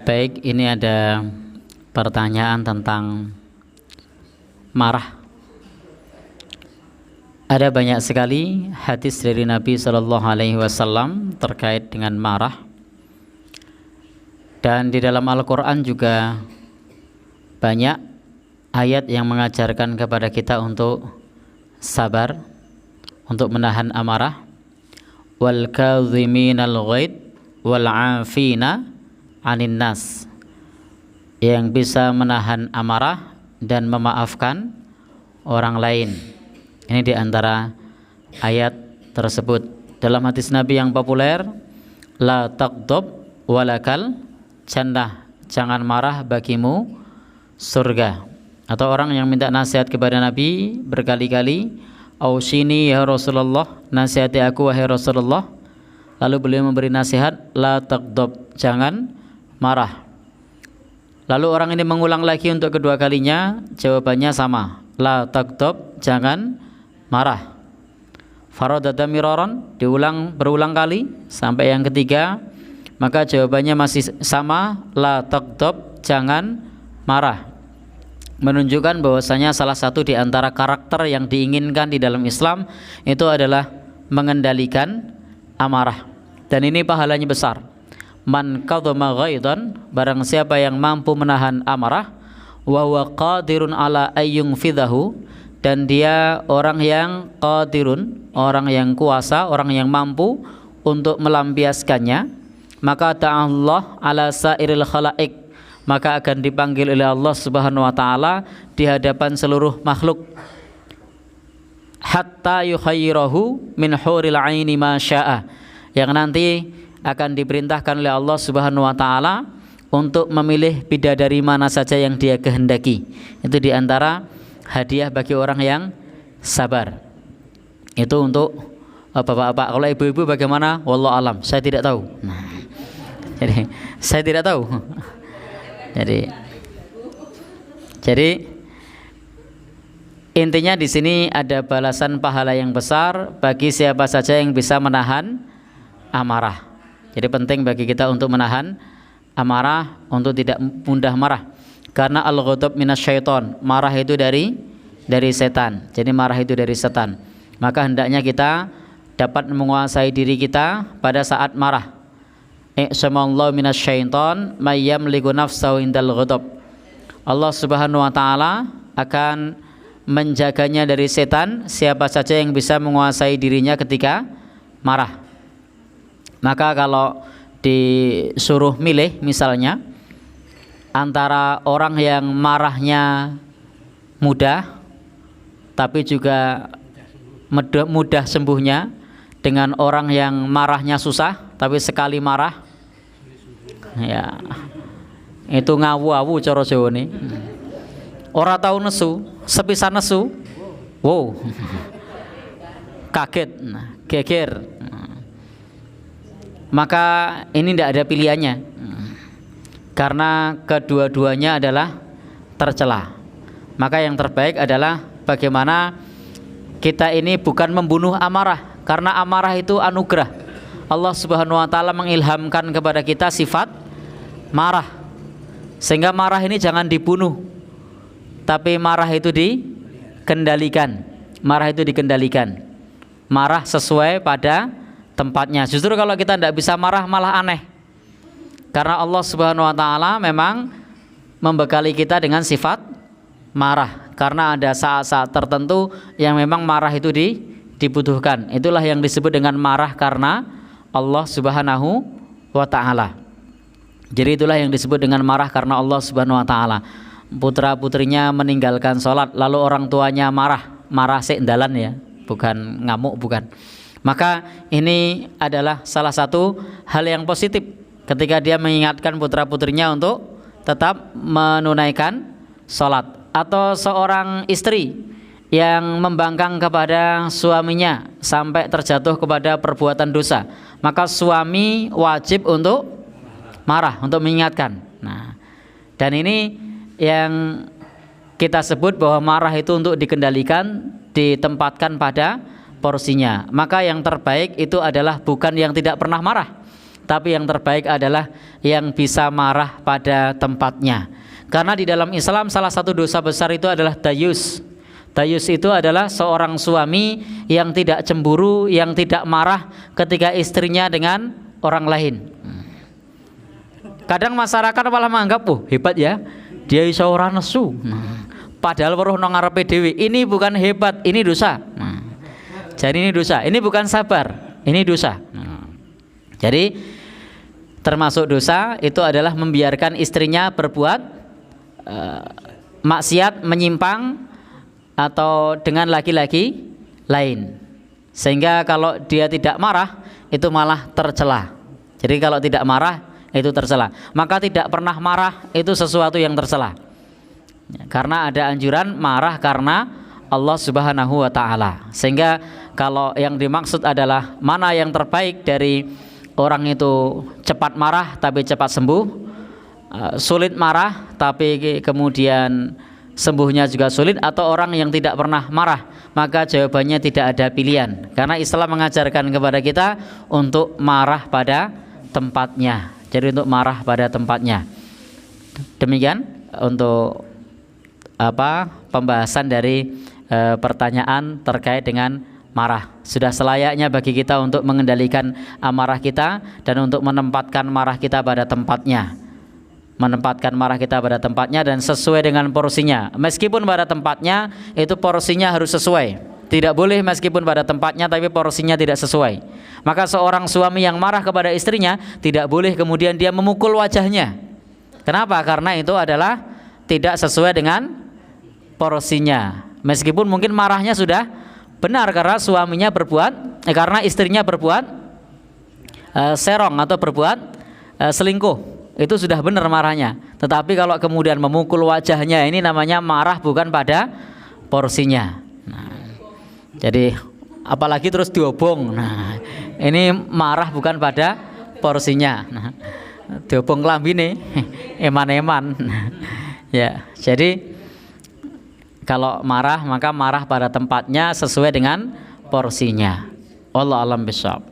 Baik, ini ada pertanyaan tentang marah. Ada banyak sekali hadis dari Nabi Shallallahu Alaihi Wasallam terkait dengan marah, dan di dalam Al-Quran juga banyak ayat yang mengajarkan kepada kita untuk sabar, untuk menahan amarah. Wal kadhiminal ghaid wal 'afina 'anil nas, yang bisa menahan amarah dan memaafkan orang lain. Ini di antara ayat tersebut. Dalam hadis Nabi yang populer, la taqdab walakal jannah, jangan marah bagimu surga. Atau orang yang minta nasihat kepada Nabi berkali-kali, ausini ya Rasulullah, nasihati aku wahai Rasulullah. Lalu beliau memberi nasihat, la taqdab, jangan marah. Lalu orang ini mengulang lagi untuk kedua kalinya, jawabannya sama, la taqdab, jangan marah. Faradada miraran, berulang kali sampai yang ketiga, maka jawabannya masih sama, la taqdab, jangan marah. Menunjukkan bahwasanya salah satu di antara karakter yang diinginkan di dalam Islam itu adalah mengendalikan amarah, dan ini pahalanya besar. Man kadhama ghaidan, barang siapa yang mampu menahan amarah, wa huwa qadirun ala ayyung fidahu, dan dia orang yang qadirun, orang yang kuasa, orang yang mampu untuk melampiaskannya, maka ta'allah ala sairil khalaik, maka akan dipanggil oleh Allah Subhanahu wa taala di hadapan seluruh makhluk, hatta yukhayyirahu min huril aini ma syaa, yang nanti akan diperintahkan oleh Allah Subhanahu wa taala untuk memilih bidadari mana saja yang dia kehendaki. Itu di antara hadiah bagi orang yang sabar. Itu untuk bapak-bapak. Kalau ibu-ibu bagaimana? Wallahu alam, saya tidak tahu. Jadi saya tidak tahu. Jadi intinya di sini ada balasan pahala yang besar bagi siapa saja yang bisa menahan amarah. Jadi penting bagi kita untuk menahan amarah, untuk tidak mudah marah. Karena al-ghadab minasyaiton, marah itu dari setan. Jadi marah itu dari setan. Maka hendaknya kita dapat menguasai diri kita pada saat marah. I'samallahu minasyaiton may yamliku nafsahu indal ghadab. Allah Subhanahu wa taala akan menjaganya dari setan, siapa saja yang bisa menguasai dirinya ketika marah. Maka kalau disuruh milih misalnya antara orang yang marahnya mudah tapi juga mudah sembuhnya, dengan orang yang marahnya susah tapi sekali marah ya itu ngawu-awu cara Jawa nih. Ora tahu nesu, sepisan nesu, wow, kaget, geger. Maka ini tidak ada pilihannya, karena kedua-duanya adalah tercela. Maka yang terbaik adalah bagaimana kita ini bukan membunuh amarah, karena amarah itu anugerah. Allah Subhanahu wa taala mengilhamkan kepada kita sifat marah, sehingga marah ini jangan dibunuh, tapi marah itu dikendalikan. Marah itu dikendalikan. Marah sesuai pada tempatnya. Justru kalau kita tidak bisa marah malah aneh, karena Allah Subhanahu wa taala memang membekali kita dengan sifat marah, karena ada saat-saat tertentu yang memang marah itu dibutuhkan. Itulah yang disebut dengan marah karena Allah Subhanahu wa taala. Jadi itulah yang disebut dengan marah karena Allah Subhanahu wa taala. Putra-putrinya meninggalkan sholat, lalu orang tuanya marah sik ndalan ya, bukan ngamuk, bukan. Maka ini adalah salah satu hal yang positif ketika dia mengingatkan putra-putrinya untuk tetap menunaikan sholat. Atau seorang istri yang membangkang kepada suaminya sampai terjatuh kepada perbuatan dosa, maka suami wajib untuk marah, untuk mengingatkan. Nah, dan ini yang kita sebut bahwa marah itu untuk dikendalikan, ditempatkan pada porsinya. Maka yang terbaik itu adalah bukan yang tidak pernah marah, tapi yang terbaik adalah yang bisa marah pada tempatnya. Karena di dalam Islam salah satu dosa besar itu adalah dayus. Dayus itu adalah seorang suami yang tidak cemburu, yang tidak marah ketika istrinya dengan orang lain. Kadang masyarakat malah menganggap, hebat ya, dia iso ora nesu. Padahal weruh nang ngarepe dhewe. Ini bukan hebat, ini dosa. Jadi ini dosa. Ini bukan sabar, ini dosa. Jadi termasuk dosa itu adalah membiarkan istrinya berbuat maksiat, menyimpang atau dengan laki-laki lain. Sehingga kalau dia tidak marah itu malah tercela. Jadi kalau tidak marah itu tercela. Maka tidak pernah marah itu sesuatu yang tercela. Karena ada anjuran marah karena Allah Subhanahu wa taala. Sehingga kalau yang dimaksud adalah mana yang terbaik dari orang itu cepat marah tapi cepat sembuh, sulit marah tapi kemudian sembuhnya juga sulit, atau orang yang tidak pernah marah, maka jawabannya tidak ada pilihan. Karena Islam mengajarkan kepada kita untuk marah pada tempatnya. Jadi untuk marah pada tempatnya. Demikian untuk pembahasan dari pertanyaan terkait dengan marah. Sudah selayaknya bagi kita untuk mengendalikan amarah kita dan untuk menempatkan marah kita pada tempatnya. Menempatkan marah kita pada tempatnya dan sesuai dengan porsinya. Meskipun pada tempatnya itu porsinya harus sesuai. Tidak boleh meskipun pada tempatnya tapi porsinya tidak sesuai. Maka seorang suami yang marah kepada istrinya tidak boleh kemudian dia memukul wajahnya. Kenapa? Karena itu adalah tidak sesuai dengan porsinya. Meskipun mungkin marahnya sudah benar karena suaminya berbuat karena istrinya berbuat serong atau berbuat selingkuh, itu sudah benar marahnya. Tetapi kalau kemudian memukul wajahnya, ini namanya marah bukan pada porsinya. Jadi apalagi terus diobong. Ini marah bukan pada porsinya. Diobong klambine eman-eman. Ya, jadi kalau marah maka marah pada tempatnya sesuai dengan porsinya. Wallahu a'lam bishawab.